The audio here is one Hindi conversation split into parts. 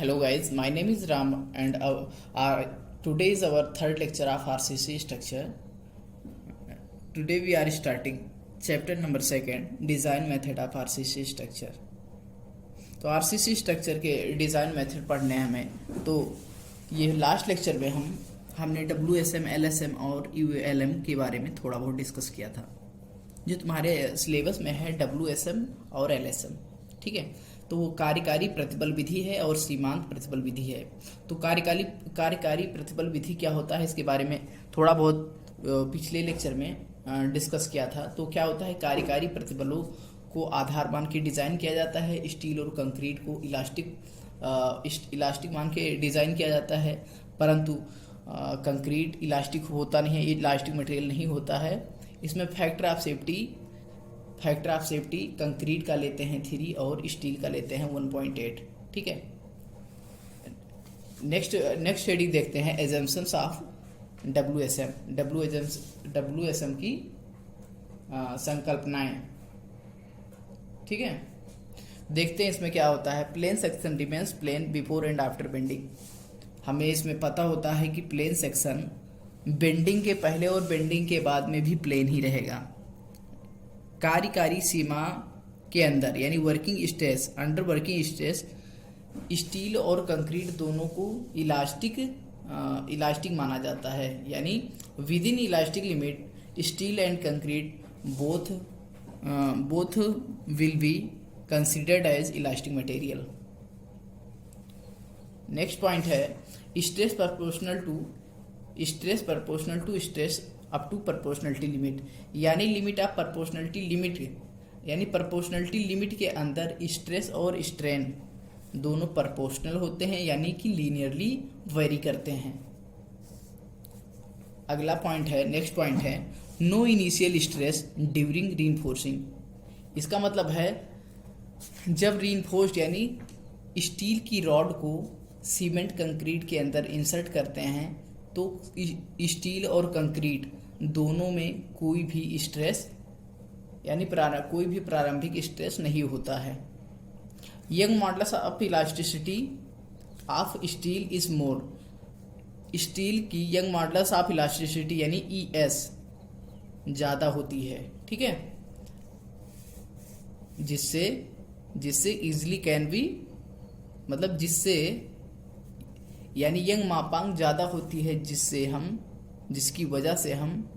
Hello guys, my name is Ram and today is our third lecture of RCC structure. Today we are starting chapter number 2 design method of RCC structure. तो RCC स्ट्रक्चर के डिज़ाइन मेथड पढ़ने हैं हमें। तो ये लास्ट लेक्चर में हमने WSM, LSM और ULM के बारे में थोड़ा बहुत डिस्कस किया था, जो तुम्हारे सिलेबस में है WSM और LSM। ठीक है, तो वो कार्यकारी प्रतिबल विधि है और सीमांत प्रतिबल विधि है। तो कार्यकारी प्रतिबल विधि क्या होता है, इसके बारे में थोड़ा बहुत पिछले लेक्चर में डिस्कस किया था। तो क्या होता है, कार्यकारी प्रतिबलों को आधार मान के डिज़ाइन किया जाता है। स्टील और कंक्रीट को इलास्टिक मान के डिज़ाइन किया जाता है, परंतु कंक्रीट इलास्टिक होता नहीं है, इलास्टिक मटेरियल नहीं होता है। इसमें फैक्टर ऑफ सेफ्टी कंक्रीट का लेते हैं 3 और स्टील का लेते हैं 1.8। ठीक है, नेक्स्ट हेडिंग देखते हैं एजम्पशंस ऑफ WSM की संकल्पनाएं। ठीक है, देखते हैं इसमें क्या होता है। Plane section remains plane before and after bending. हमें इसमें पता होता है कि प्लेन सेक्शन बेंडिंग के पहले और बेंडिंग के बाद में भी प्लेन ही रहेगा। कार्यकारी सीमा के अंदर यानी अंडर वर्किंग स्ट्रेस स्टील और कंक्रीट दोनों को इलास्टिक माना जाता है। यानी within elastic limit steel and concrete both will be considered as elastic material. Next point है stress proportional to stress up to proportionality limit. यानी लिमिट ऑफ प्रोपोर्शनलिटी लिमिट के अंदर स्ट्रेस और स्ट्रेन दोनों प्रोपोर्शनल होते हैं, यानी कि लीनियरली वेरी करते हैं। अगला पॉइंट है, नेक्स्ट पॉइंट है no initial stress during reinforcing. इसका मतलब है जब रीइंफोर्स्ड यानी स्टील की रॉड को सीमेंट कंक्रीट के अंदर इंसर्ट करते हैं तो स्टील और कंक्रीट दोनों में कोई भी स्ट्रेस यानी कोई भी प्रारंभिक स्ट्रेस नहीं होता है। Young modulus of elasticity of steel is more. Steel की यंग मॉडुलस ऑफ इलास्टिसिटी यानी ES ज़्यादा होती है। ठीक है, जिससे इजिली कैन बी मतलब जिससे यानी यंग मापांक ज़्यादा होती है, जिसकी वजह से हम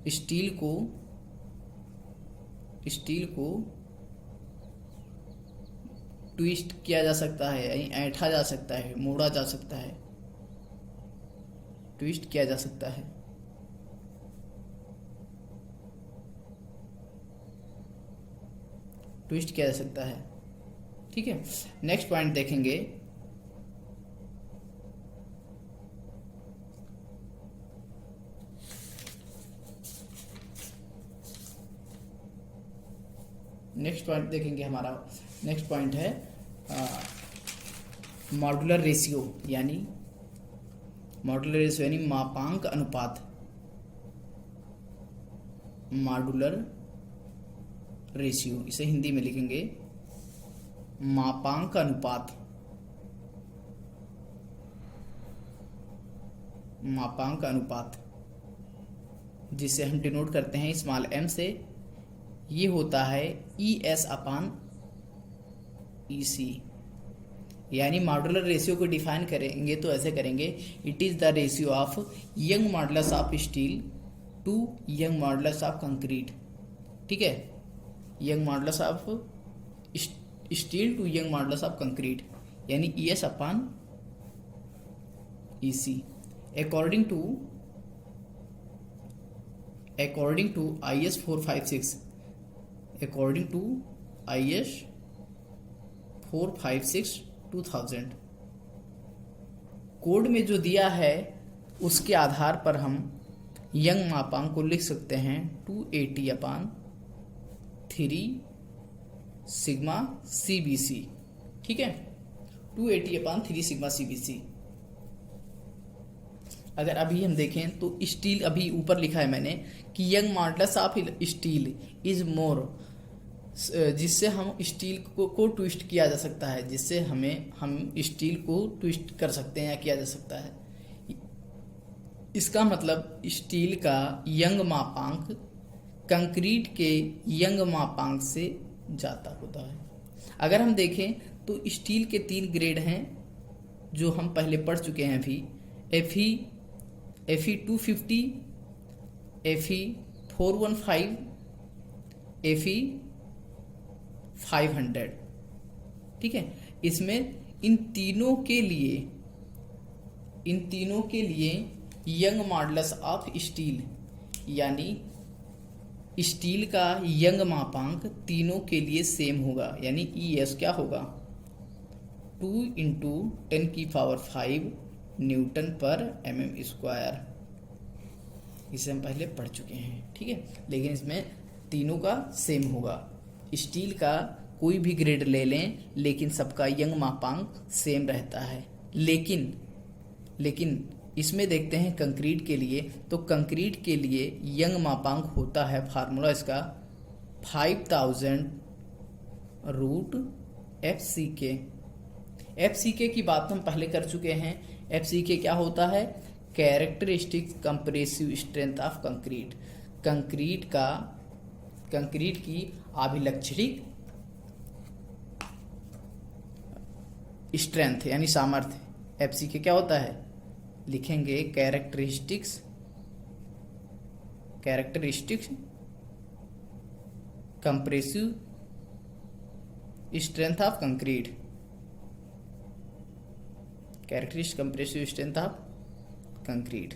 स्टील को ट्विस्ट किया जा सकता है, यानी ऐंठा जा सकता है, मोड़ा जा सकता है, ट्विस्ट किया जा सकता है। ठीक है, नेक्स्ट पॉइंट देखेंगे हमारा नेक्स्ट पॉइंट है मॉड्यूलर रेशियो यानी मापांक अनुपात। मॉड्यूलर रेशियो इसे हिंदी में लिखेंगे मापांक अनुपात, जिसे हम डिनोट करते हैं स्मॉल m से। ये होता है ES/EC। यानी मॉड्यूलर रेशियो को डिफाइन करेंगे तो ऐसे करेंगे, it is the ratio of Young modulus of steel to Young modulus of concrete. ठीक है, Young modulus of steel to Young modulus of concrete यानी ES/EC। According to IS 456 2000 code में जो दिया है उसके आधार पर हम यंग मापांक को लिख सकते हैं 280/3 सिग्मा CBC। ठीक है, 280/3 सिग्मा CBC। अगर अभी हम देखें तो स्टील, अभी ऊपर लिखा है मैंने कि young modulus of steel is more जिससे हम स्टील को ट्विस्ट किया जा सकता है, जिससे हम स्टील को ट्विस्ट कर सकते हैं या किया जा सकता है। इसका मतलब स्टील का यंग मापांक कंक्रीट के यंग मापांक से ज़्यादा होता है। अगर हम देखें तो स्टील के 3 ग्रेड हैं जो हम पहले पढ़ चुके हैं अभी, FE 250, FE 415, FE 500। ठीक है, इसमें इन तीनों के लिए यंग मॉडुलस ऑफ स्टील यानी स्टील का यंग मापांक तीनों के लिए सेम होगा, यानी ES क्या होगा 2 × 10⁵ न्यूटन पर mm²। इसे हम पहले पढ़ चुके हैं। ठीक है, लेकिन इसमें तीनों का सेम होगा। स्टील का कोई भी ग्रेड ले लें लेकिन सबका यंग मापांक सेम रहता है। लेकिन इसमें देखते हैं कंक्रीट के लिए, तो कंक्रीट के लिए यंग मापांक होता है, फार्मूला इसका 5000√FCK। FCK की बात हम पहले कर चुके हैं। FCK क्या होता है? Characteristic compressive strength of concrete. Concrete की अभिलक्षणिक स्ट्रेंथ यानी सामर्थ्य। FCK क्या होता है? लिखेंगे characteristics compressive strength of concrete. Characteristic compressive strength of concrete.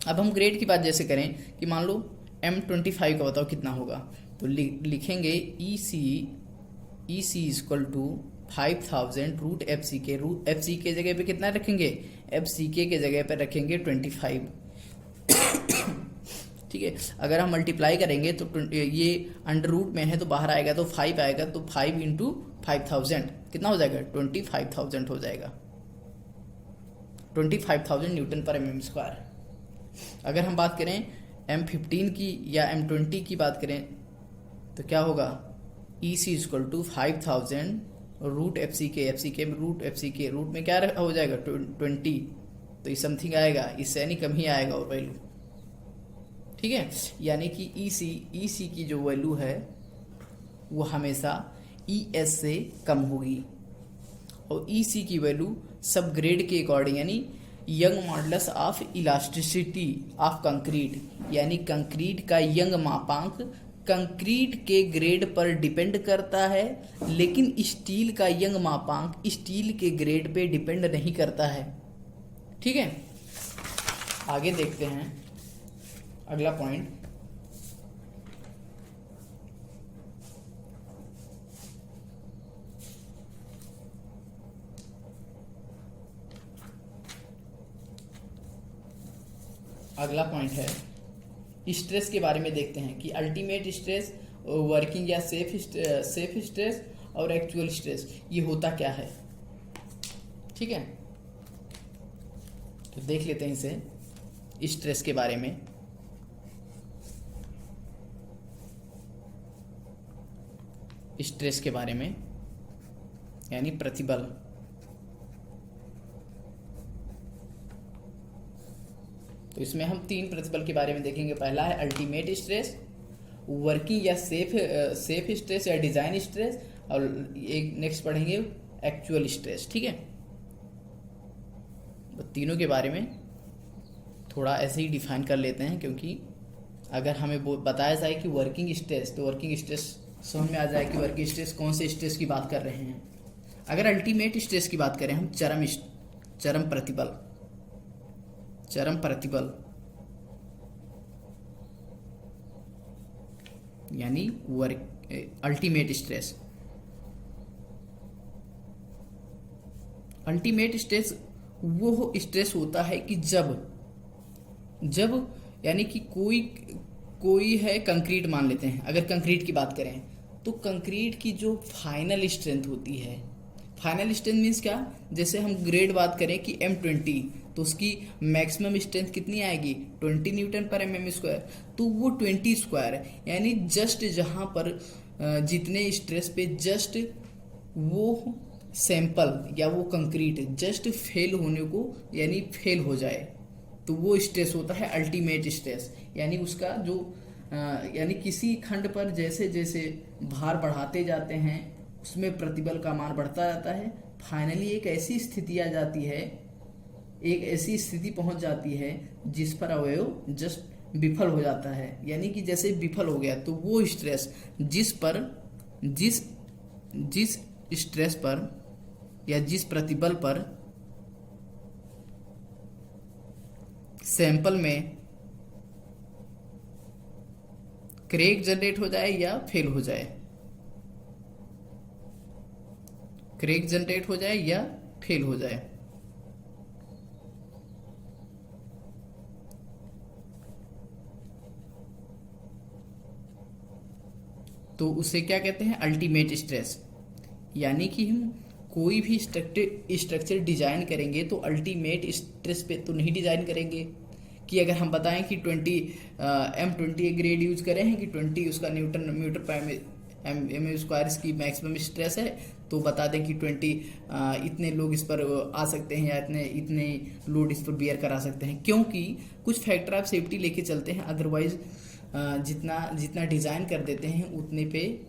अब हम ग्रेड की बात जैसे करें कि मान लो M25 का बताओ कितना होगा, तो लिखेंगे EC = 5000√FCK। FCK जगह पे कितना रखेंगे? FCK के जगह पे रखेंगे 25। ठीक है, अगर हम मल्टीप्लाई करेंगे तो ये अंडर रूट में है तो बाहर आएगा तो 5 आएगा, तो 5 × 5000 कितना हो जाएगा? 25,000 हो जाएगा। 25,000 न्यूटन पर mm²। अगर हम बात करें M15 की या M20 की बात करें तो क्या होगा? EC = 5000√FCK। FCK में √FCK, रूट में क्या हो जाएगा? 20, तो ये समथिंग आएगा, इससे यानी कम ही आएगा और वैल्यू। ठीक है, यानी कि EC की जो वैल्यू है वो हमेशा ES से कम होगी, और EC की वैल्यू सब ग्रेड के अकॉर्डिंग यानी young modulus of elasticity of concrete, यानी कंक्रीट का यंग मापांक कंक्रीट के ग्रेड पर डिपेंड करता है, लेकिन स्टील का यंग मापांक स्टील के ग्रेड पे डिपेंड नहीं करता है। ठीक है, आगे देखते हैं अगला पॉइंट। अगला पॉइंट है स्ट्रेस के बारे में देखते हैं कि अल्टीमेट स्ट्रेस, वर्किंग या सेफ स्ट्रेस और एक्चुअल स्ट्रेस ये होता क्या है। ठीक है, तो देख लेते हैं इसे स्ट्रेस के बारे में। स्ट्रेस के बारे में यानी प्रतिबल। तो इसमें हम 3 प्रतिबल के बारे में देखेंगे। पहला है अल्टीमेट स्ट्रेस, वर्किंग या सेफ स्ट्रेस या डिजाइन स्ट्रेस, और एक नेक्स्ट पढ़ेंगे एक्चुअल स्ट्रेस। ठीक है, तो तीनों के बारे में थोड़ा ऐसे ही डिफाइन कर लेते हैं, क्योंकि अगर हमें बताया जाए कि वर्किंग स्ट्रेस, तो वर्किंग स्ट्रेस समझ में आ जाए कि वर्किंग स्ट्रेस कौन से स्ट्रेस की बात कर रहे हैं। अगर अल्टीमेट स्ट्रेस की बात करें हम, चरम प्रतिबल यानी अल्टीमेट स्ट्रेस। अल्टीमेट स्ट्रेस वो स्ट्रेस होता है कि जब यानी कि कोई है कंक्रीट मान लेते हैं। अगर कंक्रीट की बात करें तो कंक्रीट की जो फाइनल स्ट्रेंथ होती है, फाइनल स्ट्रेंथ मीन्स क्या? जैसे हम ग्रेड बात करें कि M20, तो उसकी मैक्सिमम स्ट्रेंथ कितनी आएगी 20 न्यूटन पर एमएम स्क्वायर। तो वो 20 स्क्वायर है, यानी जस्ट जहां पर जितने स्ट्रेस पे जस्ट वो सैंपल या वो कंक्रीट जस्ट फेल होने को यानी फेल हो जाए, तो वो स्ट्रेस होता है अल्टीमेट स्ट्रेस। यानी उसका जो यानी किसी खंड पर जैसे जैसे भार बढ़ाते जाते हैं उसमें प्रतिबल का मान बढ़ता जाता है, फाइनली एक ऐसी स्थिति आ जाती है, एक ऐसी स्थिति पहुंच जाती है जिस पर अवयव जस्ट विफल हो जाता है। यानी कि जैसे विफल हो गया तो वो स्ट्रेस जिस स्ट्रेस पर या जिस प्रतिबल पर सैंपल में क्रैक जनरेट हो जाए या फेल हो जाए, क्रैक जनरेट हो जाए या फेल हो जाए, तो उसे क्या कहते हैं अल्टीमेट स्ट्रेस। यानी कि हम कोई भी स्ट्रक्चर डिजाइन करेंगे तो अल्टीमेट स्ट्रेस पे तो नहीं डिजाइन करेंगे कि अगर हम बताएं कि 20 ग्रेड यूज करें हैं कि 20 उसका न्यूटन मीटर पर एम स्क्वायर इसकी मैक्सिमम स्ट्रेस है, तो बता दें कि 20 इतने लोग इस पर आ सकते हैं या इतने लोड इस पर बियर करा सकते हैं, क्योंकि कुछ फैक्टर ऑफ सेफ्टी लेके चलते हैं। अदरवाइज जितना डिज़ाइन कर देते हैं उतने पे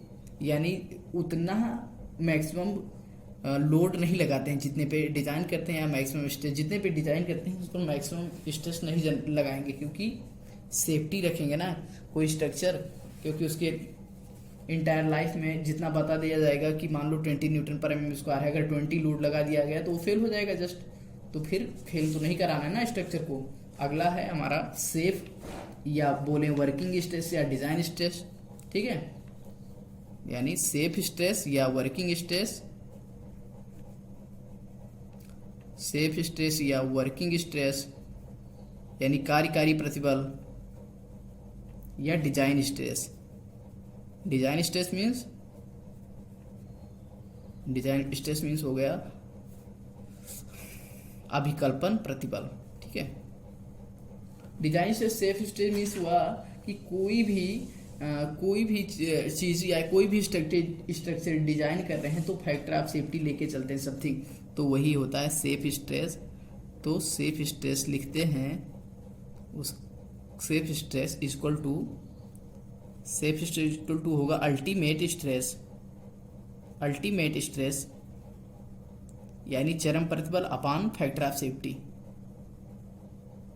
यानी उतना मैक्सिमम लोड नहीं लगाते हैं जितने पे डिज़ाइन करते हैं, या मैक्सिमम स्ट्रेस जितने पे डिज़ाइन करते हैं उस पर मैक्सिमम स्ट्रेस नहीं लगाएंगे, क्योंकि सेफ्टी रखेंगे ना कोई स्ट्रक्चर, क्योंकि उसके इंटायर लाइफ में जितना बता दिया जाएगा कि मान लो 20 न्यूटन पर एम स्क्वायर है, अगर 20 लोड लगा दिया गया तो वो फेल हो जाएगा जस्ट, तो फिर फेल तो नहीं कराना है ना स्ट्रक्चर को। अगला है हमारा सेफ या बोले वर्किंग स्ट्रेस या डिज़ाइन स्ट्रेस, ठीक है, यानी सेफ स्ट्रेस या वर्किंग स्ट्रेस, सेफ स्ट्रेस या वर्किंग स्ट्रेस यानी कार्यकारी प्रतिबल या design stress. Design stress means हो गया अभिकल्पन प्रतिबल, ठीक है। Design stress safe stress means हुआ कि कोई भी चीज या कोई भी स्ट्रक्चर डिजाइन कर रहे हैं तो फैक्टर ऑफ सेफ्टी लेके चलते हैं समथिंग, तो वही होता है सेफ स्ट्रेस। तो सेफ स्ट्रेस लिखते हैं उस सेफ स्ट्रेस इक्वल टू होगा अल्टीमेट स्ट्रेस यानी चरम प्रतिबल अपान फैक्टर ऑफ सेफ्टी,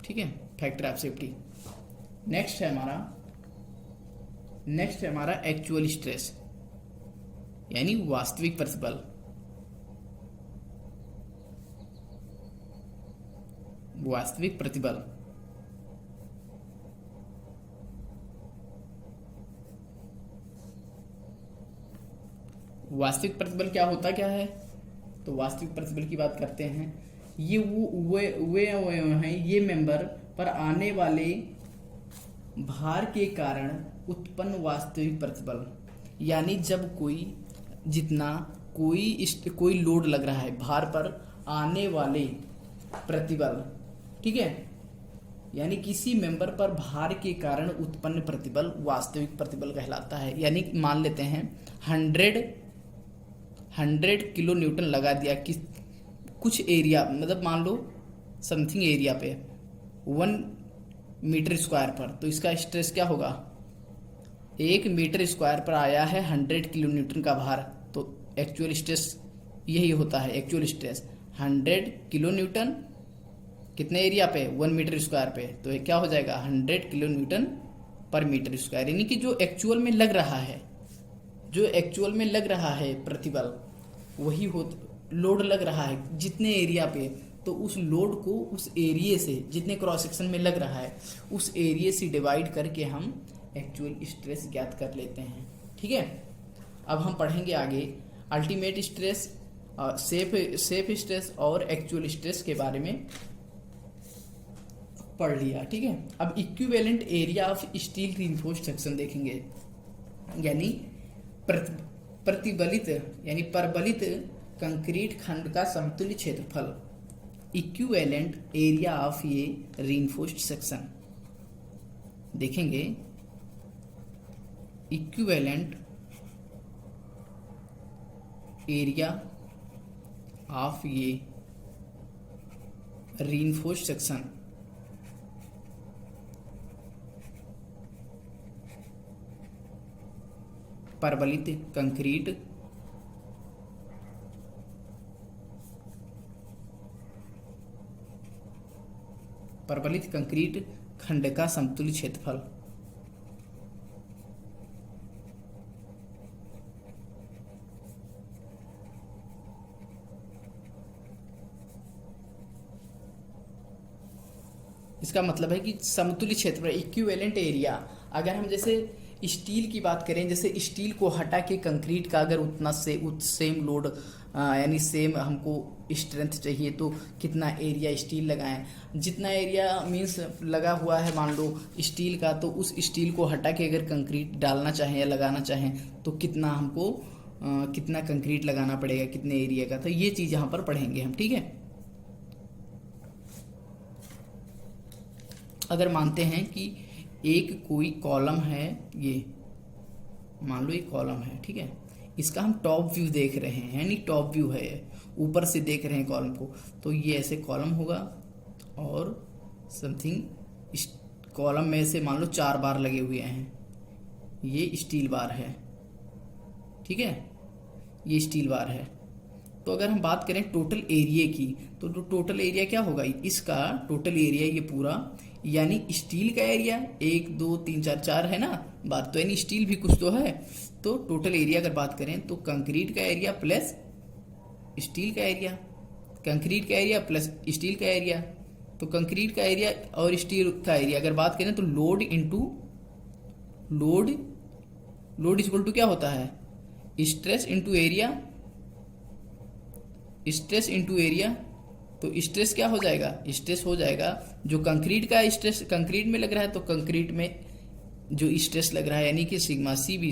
ठीक है, फैक्टर ऑफ सेफ्टी। नेक्स्ट है हमारा एक्चुअल स्ट्रेस यानी वास्तविक प्रतिबल। वास्तविक प्रतिबल क्या होता क्या है, तो वास्तविक प्रतिबल की बात करते हैं। ये वे हैं ये मेंबर पर आने वाले भार के कारण उत्पन्न वास्तविक प्रतिबल, यानी जब कोई लोड लग रहा है भार पर आने वाले प्रतिबल, ठीक है, यानी किसी मेंबर पर भार के कारण उत्पन्न प्रतिबल वास्तविक प्रतिबल कहलाता है। यानी मान लेते हैं 100 किलो न्यूटन लगा दिया कि कुछ एरिया, मतलब मान लो समथिंग एरिया पे 1 मीटर स्क्वायर पर, तो इसका स्ट्रेस क्या होगा, 1 मीटर स्क्वायर पर आया है 100 किलो न्यूटन का भार, तो एक्चुअल स्ट्रेस यही होता है। एक्चुअल स्ट्रेस 100 किलो न्यूटन कितने एरिया पे 1 मीटर स्क्वायर पे, तो ये क्या हो जाएगा 100 किलो न्यूटन पर मीटर स्क्वायर, यानी कि जो एक्चुअल में लग रहा है प्रतिबल वही लोड लग रहा है जितने एरिया पे, तो उस लोड को उस एरिया से जितने क्रॉस सेक्शन में लग रहा है उस एरिया से डिवाइड करके हम एक्चुअल स्ट्रेस ज्ञात कर लेते हैं, ठीक है। अब हम पढ़ेंगे आगे अल्टीमेट स्ट्रेस, सेफ स्ट्रेस और एक्चुअल स्ट्रेस के बारे में पढ़ लिया, ठीक है। अब equivalent area of steel reinforced section देखेंगे, यानी परबलित कंक्रीट खंड का समतुल्य क्षेत्रफल, इक्विवेलेंट एरिया ऑफ ये रीइंफोर्स्ड सेक्शन, देखेंगे इक्विवेलेंट एरिया ऑफ ये रीइंफोर्स्ड सेक्शन परवलित कंक्रीट खंड का समतुल्य क्षेत्रफल। इसका मतलब है कि समतुल्य क्षेत्रफल, इक्विवेलेंट एरिया। अगर हम जैसे स्टील की बात करें, जैसे स्टील को हटा के कंक्रीट का अगर उतना सेम लोड यानी सेम हमको स्ट्रेंथ चाहिए तो कितना एरिया स्टील लगाएं, जितना एरिया मीन्स लगा हुआ है मान लो स्टील का, तो उस स्टील को हटा के अगर कंक्रीट डालना चाहें या लगाना चाहें तो कितना हमको कितना कंक्रीट लगाना पड़ेगा, कितने एरिया का। तो ये चीज़ यहाँ पर पढ़ेंगे हम, ठीक है। अगर मानते हैं कि एक कोई कॉलम है, ये मान लो एक कॉलम है, ठीक है, इसका हम टॉप व्यू देख रहे हैं, यानी टॉप व्यू है, ऊपर से देख रहे हैं कॉलम को, तो ये ऐसे कॉलम होगा और समथिंग इस कॉलम में से मान लो 4 बार लगे हुए हैं, ये स्टील बार है, ठीक है, ये स्टील बार है। तो अगर हम बात करें टोटल एरिया की, तो टोटल एरिया क्या होगा, इसका टोटल एरिया ये पूरा, यानी स्टील का एरिया 1 2 3 4 4 है ना बार, तो यानी स्टील भी कुछ तो है। तो टोटल एरिया अगर बात करें तो कंक्रीट का एरिया प्लस स्टील का एरिया, कंक्रीट का एरिया प्लस स्टील का एरिया, तो कंक्रीट का एरिया और स्टील का एरिया अगर बात करें तो load into load equal to क्या होता है, stress into area, stress into area. तो स्ट्रेस क्या हो जाएगा, स्ट्रेस हो जाएगा जो कंक्रीट का स्ट्रेस कंक्रीट में लग रहा है, तो कंक्रीट में जो स्ट्रेस लग रहा है यानी कि sigma C B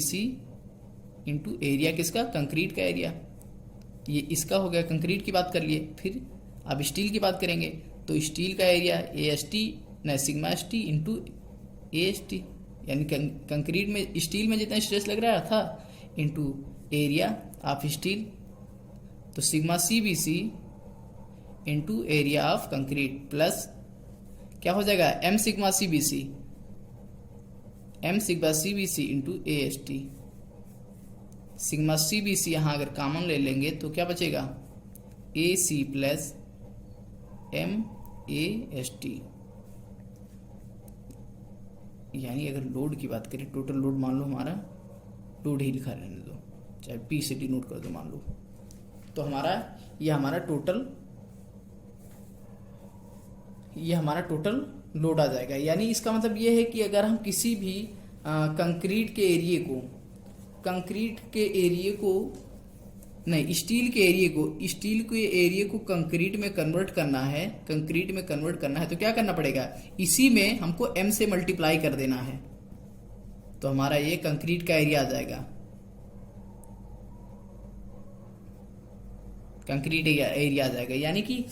C into area किसका, कंक्रीट का एरिया, ये इसका हो गया। कंक्रीट की बात कर लिए, फिर अब स्टील की बात करेंगे तो स्टील का एरिया ए एस टी न sigma S T into A S T, यानी कंक्रीट में स्टील में जितना स्ट्रेस लग रहा था इंटू एरिया ऑफ स्टील, तो sigma C B C into area of concrete plus क्या हो जाएगा M sigma C B C into A S T. Sigma C B C यहाँ अगर कॉमन ले लेंगे तो क्या बचेगा, A C plus M A S T, यानी अगर लोड की बात करें, टोटल लोड मान लो हमारा, लोड ही लिखा रहने दो, चाहे पी से डी नोट कर दो मान लो, तो ये हमारा टोटल लोड आ जाएगा। यानी इसका मतलब ये है कि अगर हम किसी भी कंक्रीट के एरिए को नहीं स्टील के एरिए को कंक्रीट में कन्वर्ट करना है, तो क्या करना पड़ेगा, इसी में हमको m से मल्टीप्लाई कर देना है, तो हमारा ये कंक्रीट का एरिया आ जाएगा, कंक्रीट एरिया आ जाएगा। यानी कि